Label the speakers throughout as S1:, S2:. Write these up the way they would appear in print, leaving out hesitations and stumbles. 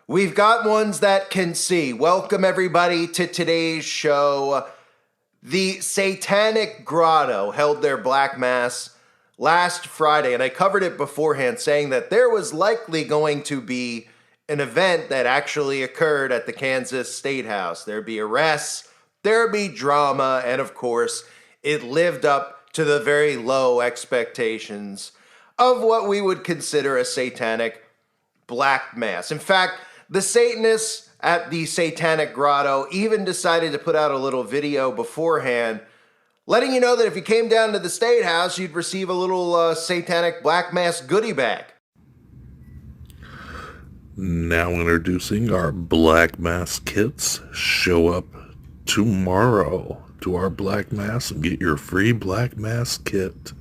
S1: We've got ones that can see. Welcome, everybody, to today's show. The Satanic Grotto held their Black Mass last Friday, and I covered it beforehand, saying that there was likely going to be an event that actually occurred at the Kansas State House. There'd be arrests, there'd be drama, and of course, it lived up to the very low expectations of what we would consider a satanic Black Mass. In fact, the Satanists at the Satanic Grotto even decided to put out a little video beforehand letting you know that if you came down to the State House, you'd receive a little Satanic Black Mass goodie bag.
S2: Now introducing our Black Mass kits. Show up tomorrow to our Black Mass and get your free Black Mass kit.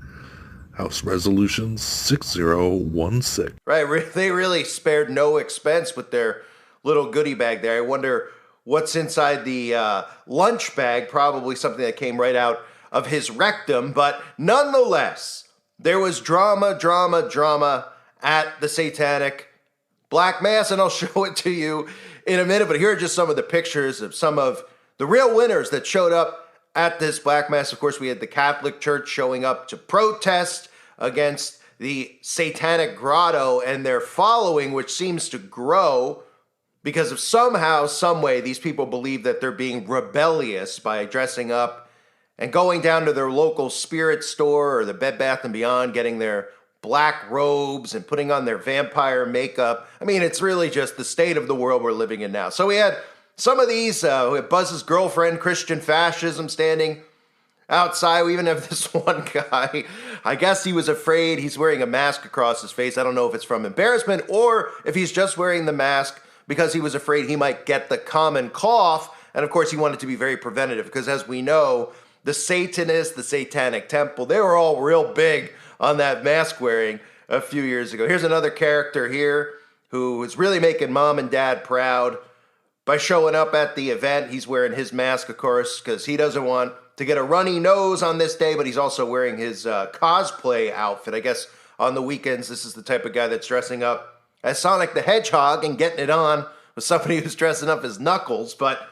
S2: House Resolution 6016.
S1: Right, they really spared no expense with their little goodie bag there. I wonder what's inside the lunch bag, probably something that came right out of his rectum, but nonetheless, there was drama at the Satanic Black Mass, and I'll show it to you in a minute, but here are just some of the pictures of some of the real winners that showed up at this Black Mass. Of course, we had the Catholic Church showing up to protest against the Satanic Grotto and their following, which seems to grow because of somehow, some way, these people believe that they're being rebellious by dressing up and going down to their local spirit store or the Bed Bath & Beyond, getting their black robes and putting on their vampire makeup. I mean, it's really just the state of the world we're living in now. So we had some of these, we have Buzz's girlfriend, Christian Fascism, standing outside. We even have this one guy. I guess he was afraid. He's wearing a mask across his face. I don't know if it's from embarrassment or if he's just wearing the mask because he was afraid he might get the common cough. And of course, he wanted to be very preventative because, as we know, the Satanists, the Satanic Temple, they were all real big on that mask wearing a few years ago. Here's another character here who is really making mom and dad proud by showing up at the event. He's wearing his mask, of course, because he doesn't want to get a runny nose on this day, but he's also wearing his cosplay outfit. I guess on the weekends, this is the type of guy that's dressing up as Sonic the Hedgehog and getting it on with somebody who's dressing up as Knuckles. But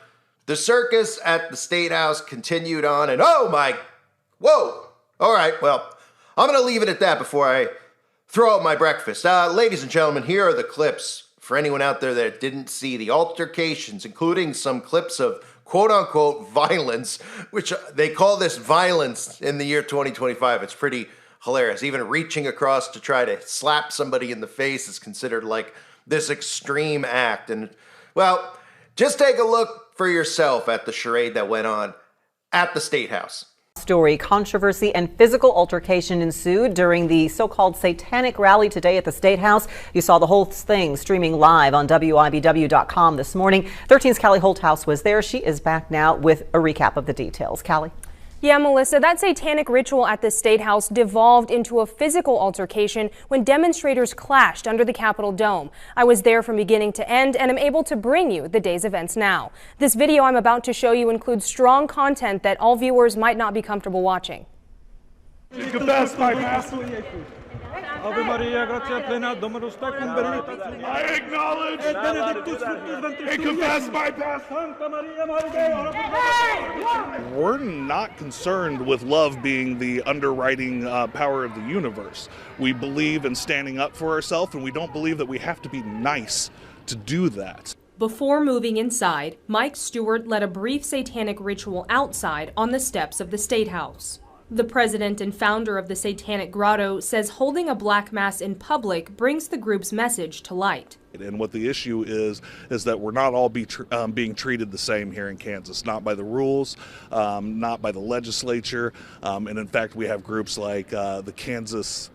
S1: the circus at the State House continued on, and whoa! All right, well, I'm going to leave it at that before I throw out my breakfast. Ladies and gentlemen, here are the clips for anyone out there that didn't see the altercations, including some clips of quote-unquote violence, which they call this violence in the year 2025. It's pretty hilarious. Even reaching across to try to slap somebody in the face is considered like this extreme act. And, well, just take a look for yourself at the charade that went on at the State House.
S3: Story, controversy, and physical altercation ensued during the so-called Satanic rally today at the State House. You saw the whole thing streaming live on WIBW.com this morning. 13's Callie Holthouse was there. She is back now with a recap of the details. Callie?
S4: Yeah, Melissa, that satanic ritual at the State House devolved into a physical altercation when demonstrators clashed under the Capitol dome. I was there from beginning to end and am able to bring you the day's events now. This video I'm about to show you includes strong content that all viewers might not be comfortable watching.
S5: Ave Maria, gratia plena, Dominus tecum benedictus. I acknowledge and confess my past. Santa Maria, Maria. We're not concerned with love being the underwriting power of the universe. We believe in standing up for ourselves, and we don't believe that we have to be nice to do that.
S4: Before moving inside, Mike Stewart led a brief satanic ritual outside on the steps of the State House. The president and founder of the Satanic Grotto says holding a Black Mass in public brings the group's message to light.
S2: And what the issue is that we're not all being treated the same here in Kansas, not by the rules, not by the legislature, and in fact we have groups like the Kansas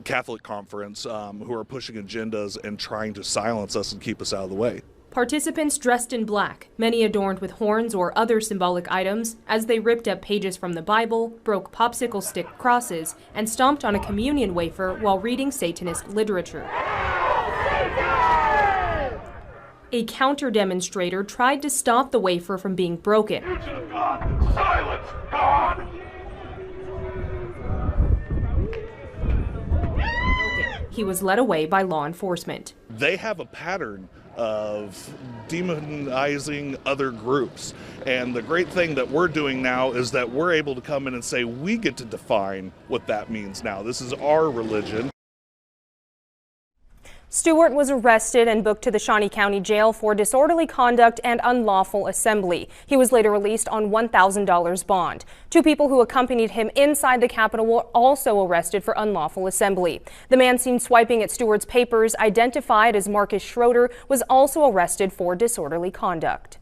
S2: Catholic Conference who are pushing agendas and trying to silence us and keep us out of the way.
S4: Participants dressed in black, many adorned with horns or other symbolic items, as they ripped up pages from the Bible, broke popsicle stick crosses, and stomped on a communion wafer while reading Satanist literature. A counter-demonstrator tried to stop the wafer from being broken.
S5: Silence, God!
S4: He was led away by law enforcement.
S2: They have a pattern demonizing other groups. And the great thing that we're doing now is that we're able to come in and say we get to define what that means now. This is our religion.
S4: Stewart was arrested and booked to the Shawnee County Jail for disorderly conduct and unlawful assembly. He was later released on $1,000 bond. 2 people who accompanied him inside the Capitol were also arrested for unlawful assembly. The man seen swiping at Stewart's papers, identified as Marcus Schroeder, was also arrested for disorderly conduct.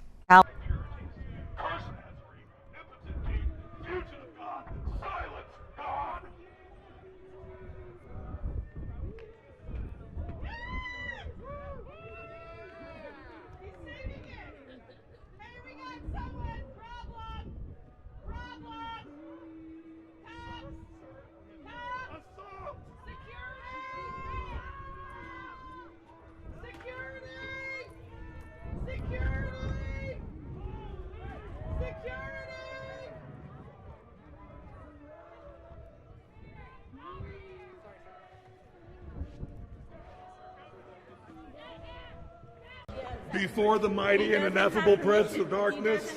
S6: Before the mighty and ineffable Prince of Darkness,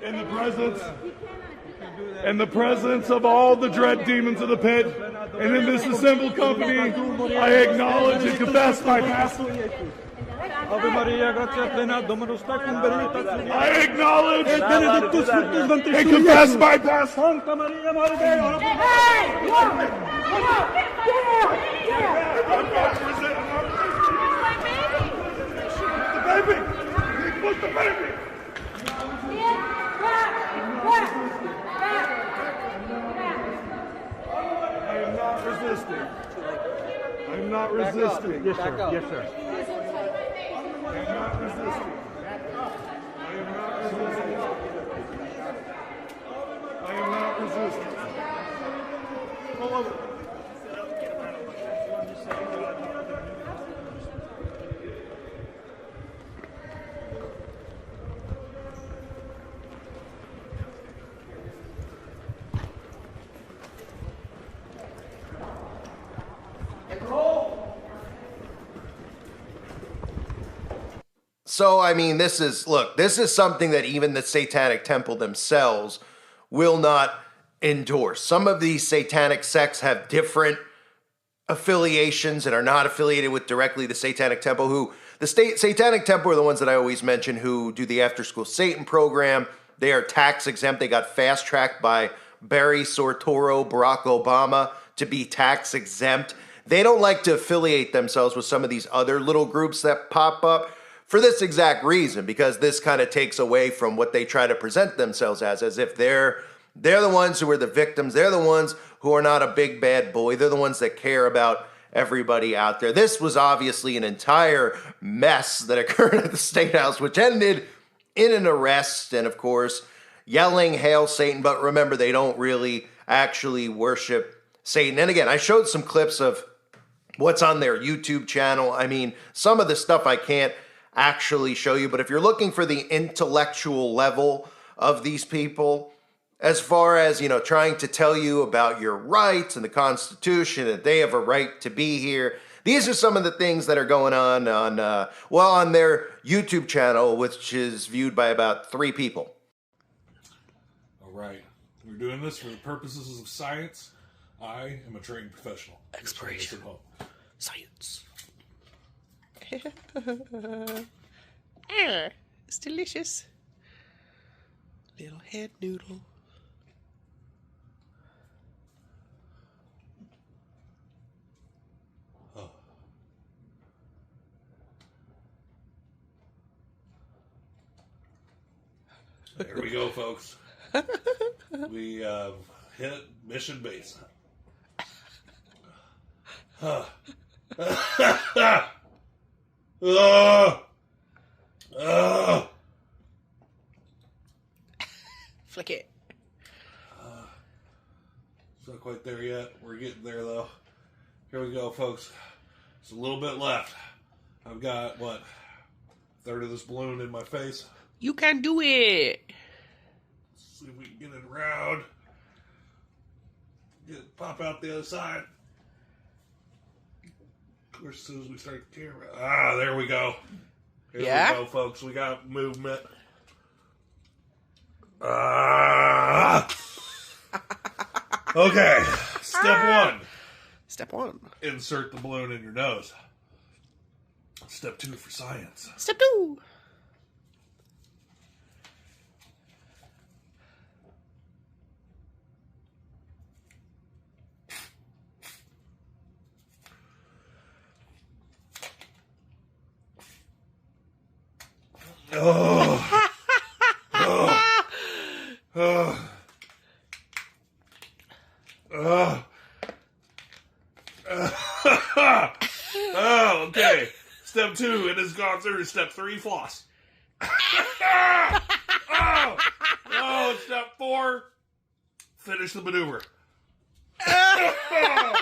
S6: in the presence of all the dread demons of the pit, and in this assembled company, I acknowledge and confess my past. I acknowledge and confess my past. Baby! Put the baby! I am not resisting. I am not resisting. Yes, sir. Yes, sir. I am not resisting. I am not resisting. I am not resisting. Pull over.
S1: So, I mean, this is something that even the Satanic Temple themselves will not endorse. Some of these satanic sects have different affiliations and are not affiliated with directly the Satanic Temple, who the Satanic Temple are the ones that I always mention who do the After School Satan program. They are tax exempt. They got fast tracked by Barry Soetoro, Barack Obama, to be tax exempt. They don't like to affiliate themselves with some of these other little groups that pop up for this exact reason, because this kind of takes away from what they try to present themselves as if they're the ones who are the victims. They're the ones who are not a big bad boy. They're the ones that care about everybody out there. This was obviously an entire mess that occurred at the State House, which ended in an arrest and, of course, yelling, "Hail Satan." But remember, they don't really actually worship Satan. And again, I showed some clips of what's on their YouTube channel. I mean, some of the stuff I can't actually show you, but if you're looking for the intellectual level of these people, as far as, trying to tell you about your rights and the Constitution, that they have a right to be here, these are some of the things that are going on their YouTube channel, which is viewed by about 3 people.
S6: All right. We're doing this for the purposes of science. I am a trained professional.
S7: Exploration. Science. It's delicious. Little head noodle.
S6: Oh. There we go, folks. We hit mission base.
S7: Flick it.
S6: It's not quite there yet. We're getting there, though. Here we go, folks. There's a little bit left. I've got, a third of this balloon in my face.
S7: You can do it.
S6: Let's see if we can get it around. Pop out the other side. As soon as we start the camera. Ah, there we go. Here
S7: Yeah?
S6: we go, folks. We got movement. Ah. Okay. Step one.
S7: Step 1.
S6: Insert the balloon in your nose. Step 2 for science.
S7: Step 2.
S6: Oh. Oh. Oh. Oh. Oh, okay. Step 2, it has gone through. Step 3, floss. Oh. Oh, step 4, finish the maneuver. Oh,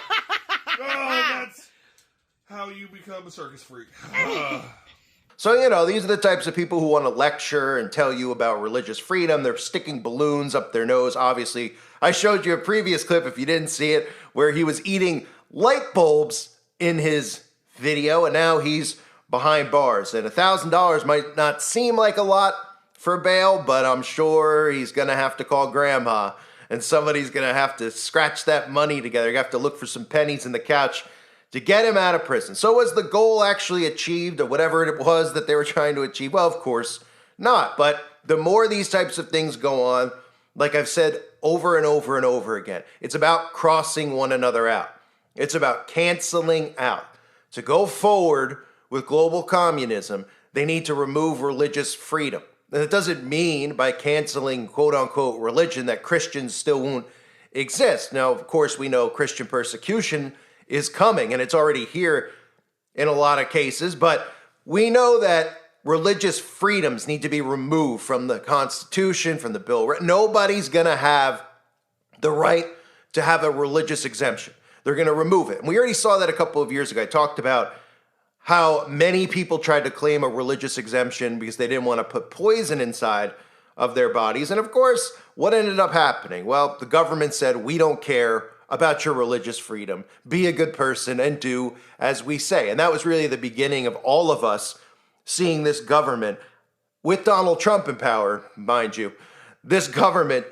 S6: that's how you become a circus freak.
S1: So, you know, these are the types of people who want to lecture and tell you about religious freedom. They're sticking balloons up their nose. Obviously, I showed you a previous clip, if you didn't see it, where he was eating light bulbs in his video, and now he's behind bars. And $1,000 might not seem like a lot for bail, but I'm sure he's going to have to call grandma, and somebody's going to have to scratch that money together. You have to look for some pennies in the couch to get him out of prison. So was the goal actually achieved, or whatever it was that they were trying to achieve? Well, of course not. But the more these types of things go on, like I've said over and over and over again, it's about crossing one another out. It's about canceling out. To go forward with global communism, they need to remove religious freedom. And it doesn't mean by canceling quote-unquote religion that Christians still won't exist. Now, of course, we know Christian persecution is coming, and it's already here in a lot of cases, but we know that religious freedoms need to be removed from the Constitution, from the Bill. Nobody's going to have the right to have a religious exemption. They're going to remove it. And we already saw that a couple of years ago. I talked about how many people tried to claim a religious exemption because they didn't want to put poison inside of their bodies. And of course, what ended up happening? Well, the government said, we don't care about your religious freedom. Be a good person and do as we say. And that was really the beginning of all of us seeing this government, with Donald Trump in power, mind you, this government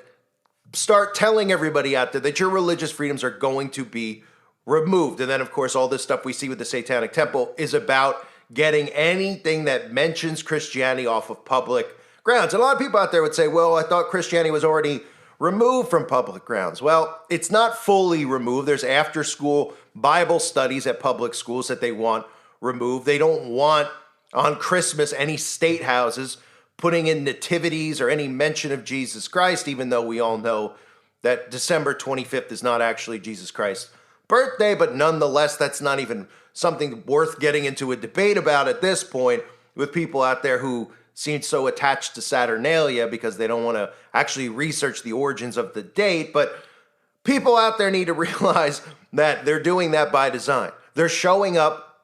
S1: start telling everybody out there that your religious freedoms are going to be removed. And then, of course, all this stuff we see with the Satanic Temple is about getting anything that mentions Christianity off of public grounds. And a lot of people out there would say, well, I thought Christianity was already removed from public grounds. Well, it's not fully removed. There's after-school Bible studies at public schools that they want removed. They don't want on Christmas any state houses putting in nativities or any mention of Jesus Christ, even though we all know that December 25th is not actually Jesus Christ's birthday, but nonetheless, that's not even something worth getting into a debate about at this point with people out there who seem so attached to Saturnalia because they don't want to actually research the origins of the date. But people out there need to realize that they're doing that by design. They're showing up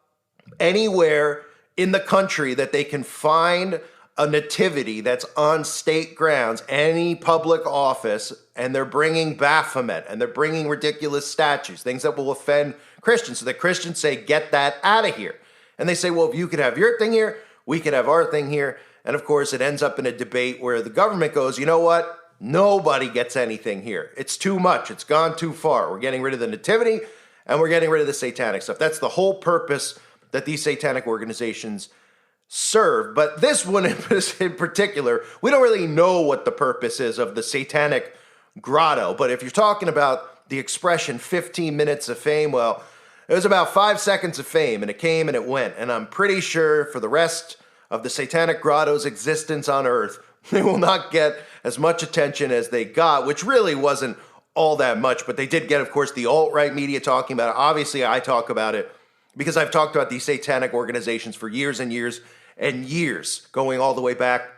S1: anywhere in the country that they can find a nativity that's on state grounds, any public office, and they're bringing Baphomet, and they're bringing ridiculous statues, things that will offend Christians. So the Christians say, get that out of here. And they say, well, if you could have your thing here, we could have our thing here. And of course, it ends up in a debate where the government goes, you know what? Nobody gets anything here. It's too much. It's gone too far. We're getting rid of the nativity, and we're getting rid of the satanic stuff. That's the whole purpose that these satanic organizations serve. But this one in particular, we don't really know what the purpose is of the satanic grotto. But if you're talking about the expression 15 minutes of fame, well, it was about 5 seconds of fame, and it came and it went. And I'm pretty sure for the rest of the satanic grotto's existence on earth, they will not get as much attention as they got, which really wasn't all that much. But they did get, of course, the alt-right media talking about it. Obviously, I talk about it because I've talked about these satanic organizations for years and years and years, going all the way back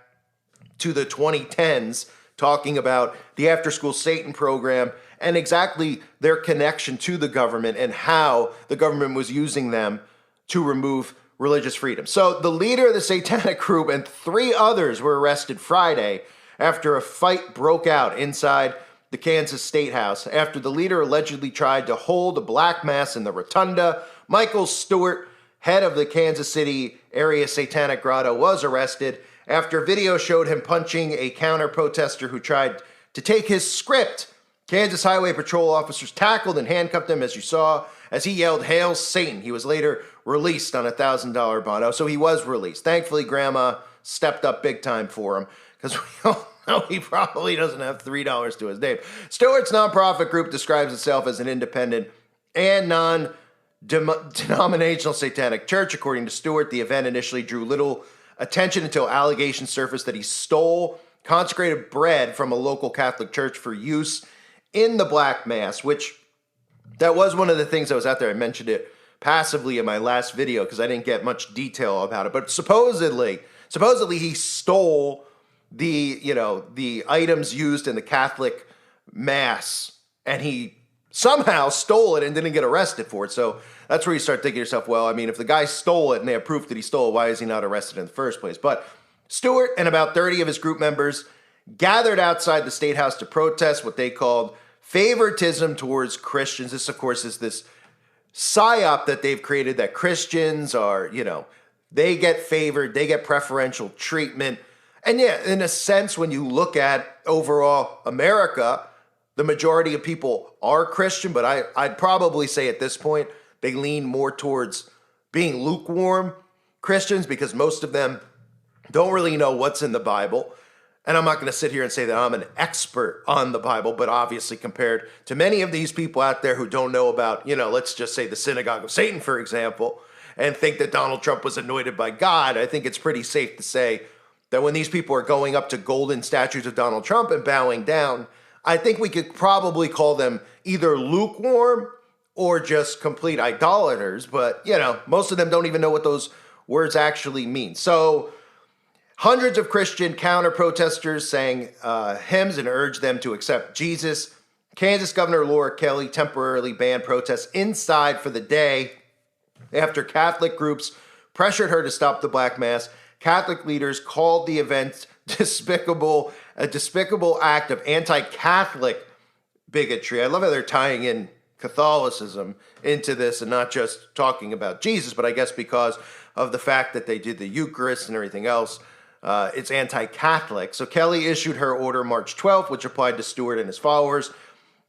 S1: to the 2010s, talking about the after-school Satan program and exactly their connection to the government and how the government was using them to remove religious freedom. So the leader of the satanic group and 3 others were arrested Friday after a fight broke out inside the Kansas State House after the leader allegedly tried to hold a black mass in the rotunda. Michael Stewart head of the Kansas City area Satanic Grotto, was arrested after video showed him punching a counter-protester who tried to take his script. Kansas Highway Patrol officers tackled and handcuffed him, as you saw, as he yelled, "Hail Satan." He was later released on a $1,000 bond. Oh, so he was released. Thankfully, Grandma stepped up big time for him, because we all know he probably doesn't have $3 to his name. Stewart's nonprofit group describes itself as an independent and non-denominational satanic church. According to Stewart, the event initially drew little attention until allegations surfaced that he stole consecrated bread from a local Catholic church for use in the Black Mass, which that was one of the things that was out there. I mentioned it passively in my last video because I didn't get much detail about it. But supposedly he stole the items used in the Catholic Mass, and he somehow stole it and didn't get arrested for it. So that's where you start thinking to yourself, well, I mean, if the guy stole it and they have proof that he stole it, why is he not arrested in the first place? But Stewart and about 30 of his group members gathered outside the State House to protest what they called favoritism towards Christians. This, of course, is this psyop that they've created that Christians are, they get favored, they get preferential treatment. And yeah, in a sense, when you look at overall America, the majority of people are Christian, but I'd probably say at this point, they lean more towards being lukewarm Christians because most of them don't really know what's in the Bible. And I'm not going to sit here and say that I'm an expert on the Bible, but obviously compared to many of these people out there who don't know about, let's just say the synagogue of Satan, for example, and think that Donald Trump was anointed by God, I think it's pretty safe to say that when these people are going up to golden statues of Donald Trump and bowing down, I think we could probably call them either lukewarm or just complete idolaters. But, most of them don't even know what those words actually mean. So hundreds of Christian counter-protesters sang hymns and urged them to accept Jesus. Kansas Governor Laura Kelly temporarily banned protests inside for the day after Catholic groups pressured her to stop the Black Mass. Catholic leaders called the event a despicable act of anti-Catholic bigotry. I love how they're tying in Catholicism into this and not just talking about Jesus, but I guess because of the fact that they did the Eucharist and everything else, it's anti-Catholic. So Kelly issued her order March 12th, which applied to Stewart and his followers.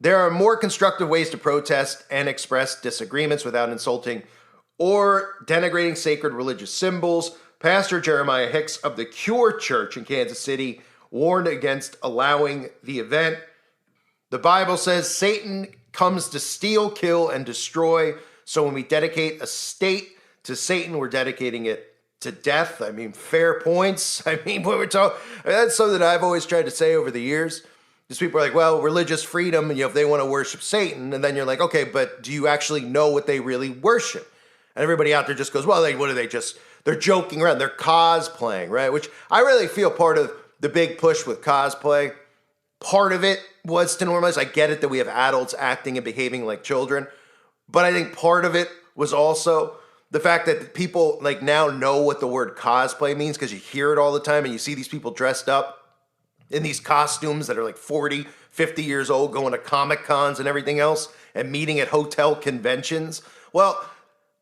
S1: There are more constructive ways to protest and express disagreements without insulting or denigrating sacred religious symbols. Pastor Jeremiah Hicks of the Cure Church in Kansas City warned against allowing the event. The Bible says Satan comes to steal, kill, and destroy. So when we dedicate a state to Satan, we're dedicating it to death. I mean, fair points. I mean, when we're talking, that's something that I've always tried to say over the years. Because people are like, well, religious freedom, if they want to worship Satan, and then you're like, okay, but do you actually know what they really worship? And everybody out there just goes, well, they're joking around, they're cosplaying, right? Which I really feel part of the big push with cosplay. Part of it was to normalize. I get it that we have adults acting and behaving like children, but I think part of it was also the fact that people now know what the word cosplay means because you hear it all the time and you see these people dressed up in these costumes that are 40, 50 years old, going to Comic Cons and everything else and meeting at hotel conventions. Well,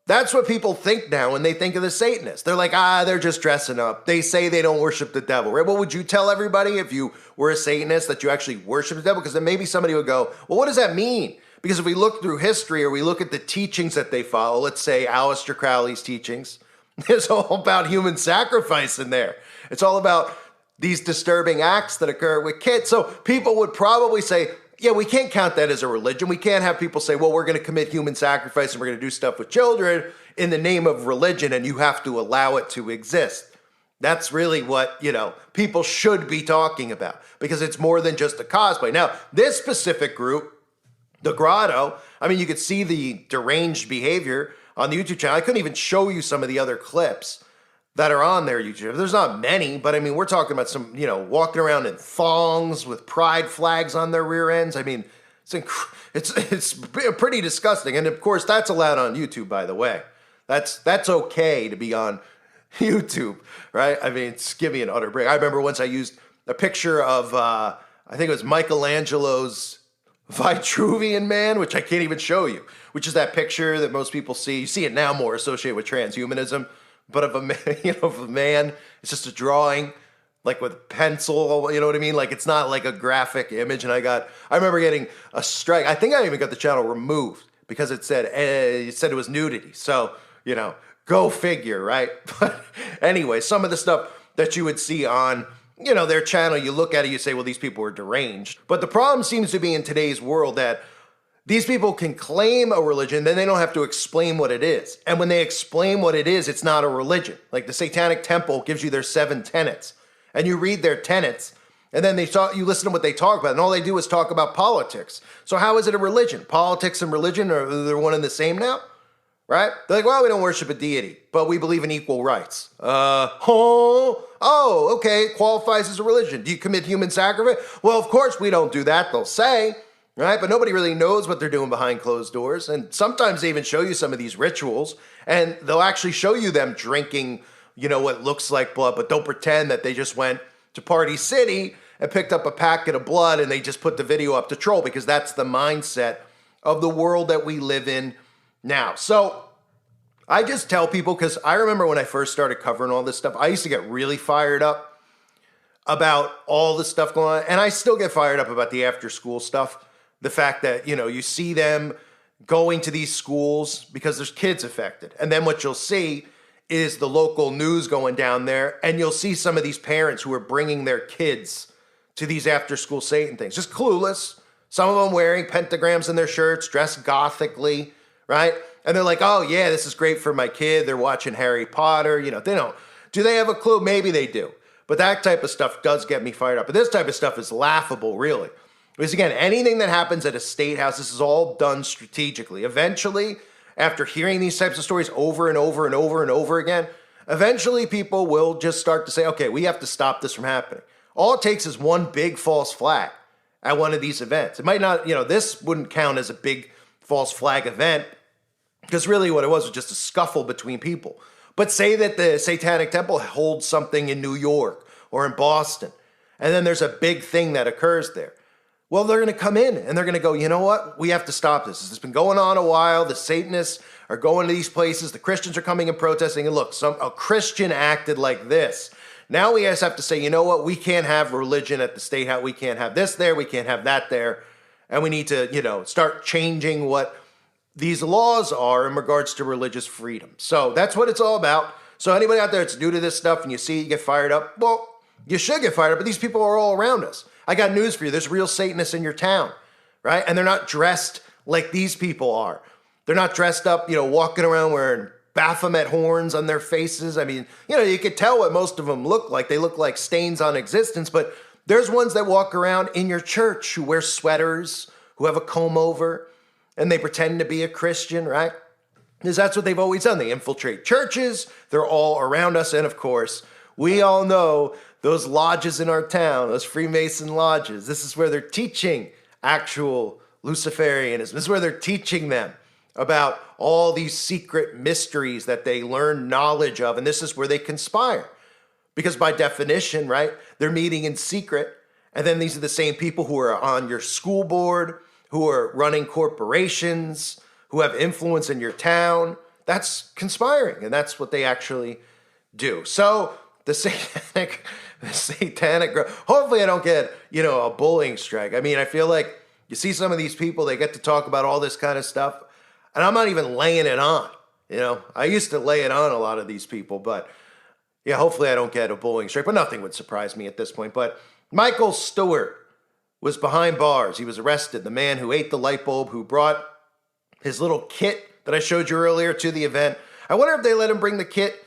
S1: that's what people think now when they think of the Satanists. They're like, they're just dressing up. They say they don't worship the devil, right? Well, would you tell everybody if you were a Satanist that you actually worship the devil? Because then maybe somebody would go, well, what does that mean? Because if we look through history or we look at the teachings that they follow, let's say Aleister Crowley's teachings, it's all about human sacrifice in there. It's all about these disturbing acts that occur with kids. So people would probably say, yeah, we can't count that as a religion. We can't have people say, well, we're going to commit human sacrifice and we're going to do stuff with children in the name of religion, and you have to allow it to exist. That's really what, people should be talking about because it's more than just a cosplay. Now, this specific group, the Grotto, you could see the deranged behavior on the YouTube channel. I couldn't even show you some of the other clips that are on their YouTube. There's not many, but we're talking about some, walking around in thongs with pride flags on their rear ends. It's pretty disgusting. And of course, that's allowed on YouTube, by the way. That's okay to be on YouTube, right? It's give me an utter break. I remember once I used a picture of, I think it was Michelangelo's Vitruvian Man, which I can't even show you, which is that picture that most people see. You see it now more associated with transhumanism, but of a man, of a man. It's just a drawing, like with pencil, you know what I mean? Like it's not like a graphic image. And I remember getting a strike. I think I even got the channel removed because it said it was nudity. So, go figure, right? But anyway, some of the stuff that you would see on their channel, you look at it, you say, well, these people are deranged. But the problem seems to be in today's world that these people can claim a religion, then they don't have to explain what it is. And when they explain what it is, it's not a religion. Like the Satanic Temple gives you their 7 tenets. And you read their tenets, and then you listen to what they talk about, and all they do is talk about politics. So how is it a religion? Politics and religion, are they one and the same now? Right? They're like, well, we don't worship a deity, but we believe in equal rights. Okay, it qualifies as a religion. Do you commit human sacrifice? Well, of course we don't do that, they'll say, right? But nobody really knows what they're doing behind closed doors. And sometimes they even show you some of these rituals, and they'll actually show you them drinking, what looks like blood, but don't pretend that they just went to Party City and picked up a packet of blood and they just put the video up to troll, because that's the mindset of the world that we live in now. So I just tell people, because I remember when I first started covering all this stuff, I used to get really fired up about all the stuff going on. And I still get fired up about the after school stuff. The fact that, you see them going to these schools because there's kids affected. And then what you'll see is the local news going down there, and you'll see some of these parents who are bringing their kids to these after school Satan things. Just clueless. Some of them wearing pentagrams in their shirts, dressed gothically, right? And they're like, oh yeah, this is great for my kid. They're watching Harry Potter. They don't. Do they have a clue? Maybe they do. But that type of stuff does get me fired up. But this type of stuff is laughable, really. Because again, anything that happens at a state house, this is all done strategically. Eventually, after hearing these types of stories over and over and over and over again, eventually people will just start to say, okay, we have to stop this from happening. All it takes is one big false flag at one of these events. It might not, this wouldn't count as a big false flag event, because really what it was just a scuffle between people. But say that the Satanic Temple holds something in New York or in Boston, and then there's a big thing that occurs there. Well, they're going to come in and they're going to go, you know what? We have to stop this. This has been going on a while. The Satanists are going to these places. The Christians are coming and protesting. And look, a Christian acted like this. Now we just have to say, you know what? We can't have religion at the state house. We can't have this there. We can't have that there. And we need to, start changing what these laws are in regards to religious freedom. So that's what it's all about. So anybody out there that's new to this stuff and you see you get fired up, well, you should get fired up, but these people are all around us. I got news for you. There's real Satanists in your town, right? And they're not dressed like these people are. They're not dressed up, walking around wearing Baphomet horns on their faces. I mean, you could tell what most of them look like. They look like stains on existence, but there's ones that walk around in your church who wear sweaters, who have a comb over, and they pretend to be a Christian, right? Because that's what they've always done. They infiltrate churches. They're all around us. And of course, we all know those lodges in our town, those Freemason lodges. This is where they're teaching actual Luciferianism. This is where they're teaching them about all these secret mysteries that they learn knowledge of. And this is where they conspire. Because by definition, right, they're meeting in secret. And then these are the same people who are on your school board, who are running corporations, who have influence in your town. That's conspiring. And that's what they actually do. So the satanic, hopefully I don't get, a bullying strike. I mean, I feel like you see some of these people, they get to talk about all this kind of stuff, and I'm not even laying it on. I used to lay it on a lot of these people, but yeah, hopefully I don't get a bullying strike, but nothing would surprise me at this point. But Michael Stewart was behind bars. He was arrested. The man who ate the light bulb, who brought his little kit that I showed you earlier to the event. I wonder if they let him bring the kit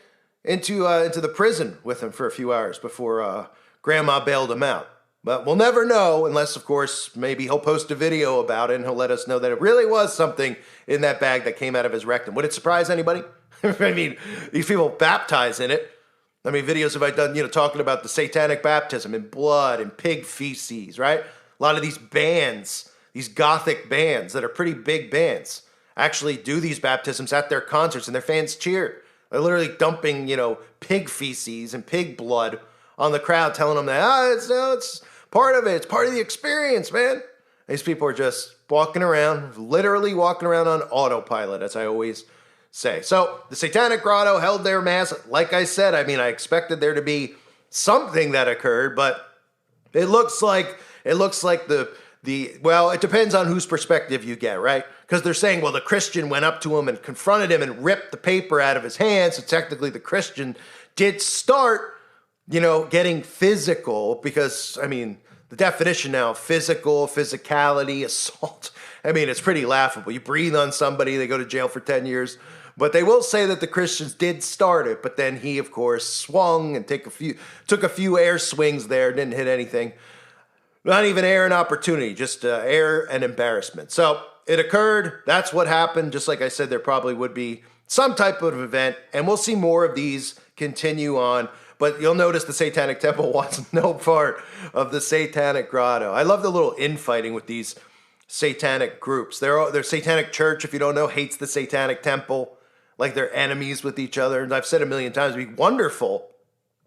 S1: into the prison with him for a few hours before Grandma bailed him out. But we'll never know unless, of course, maybe he'll post a video about it and he'll let us know that it really was something in that bag that came out of his rectum. Would it surprise anybody? I mean, these people baptize in it. I mean, videos have I done, talking about the satanic baptism in blood and pig feces, right? A lot of these bands, these gothic bands that are pretty big bands, actually do these baptisms at their concerts and their fans cheer. They're literally dumping, pig feces and pig blood on the crowd, telling them that, it's part of it. It's part of the experience, man. These people are just walking around, literally walking around on autopilot, as I always say. So the Satanic Grotto held their mass. Like I said, I mean, I expected there to be something that occurred, but it looks like well, it depends on whose perspective you get, right? Because they're saying, well, the Christian went up to him and confronted him and ripped the paper out of his hand. So technically the Christian did start, getting physical, because, I mean, the definition now, physical, physicality, assault, I mean, it's pretty laughable. You breathe on somebody, they go to jail for 10 years. But they will say that the Christians did start it, but then he, of course, swung and took a few air swings there, didn't hit anything. Not even air and opportunity, just air and embarrassment. So it occurred. That's what happened. Just like I said, there probably would be some type of event, and we'll see more of these continue on. But you'll notice the Satanic Temple wants no part of the Satanic Grotto. I love the little infighting with these satanic groups. Their Satanic Church, if you don't know, hates the Satanic Temple, like they're enemies with each other. And I've said a million times, it'd be wonderful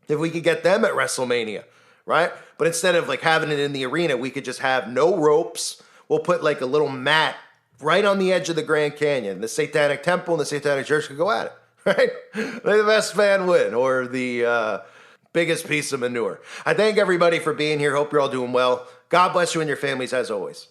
S1: if we could get them at WrestleMania, right? But instead of like having it in the arena, we could just have no ropes. We'll put like a little mat right on the edge of the Grand Canyon. The Satanic Temple and the Satanic Church could go at it, right? Let the best man win, or the biggest piece of manure. I thank everybody for being here. Hope you're all doing well. God bless you and your families as always.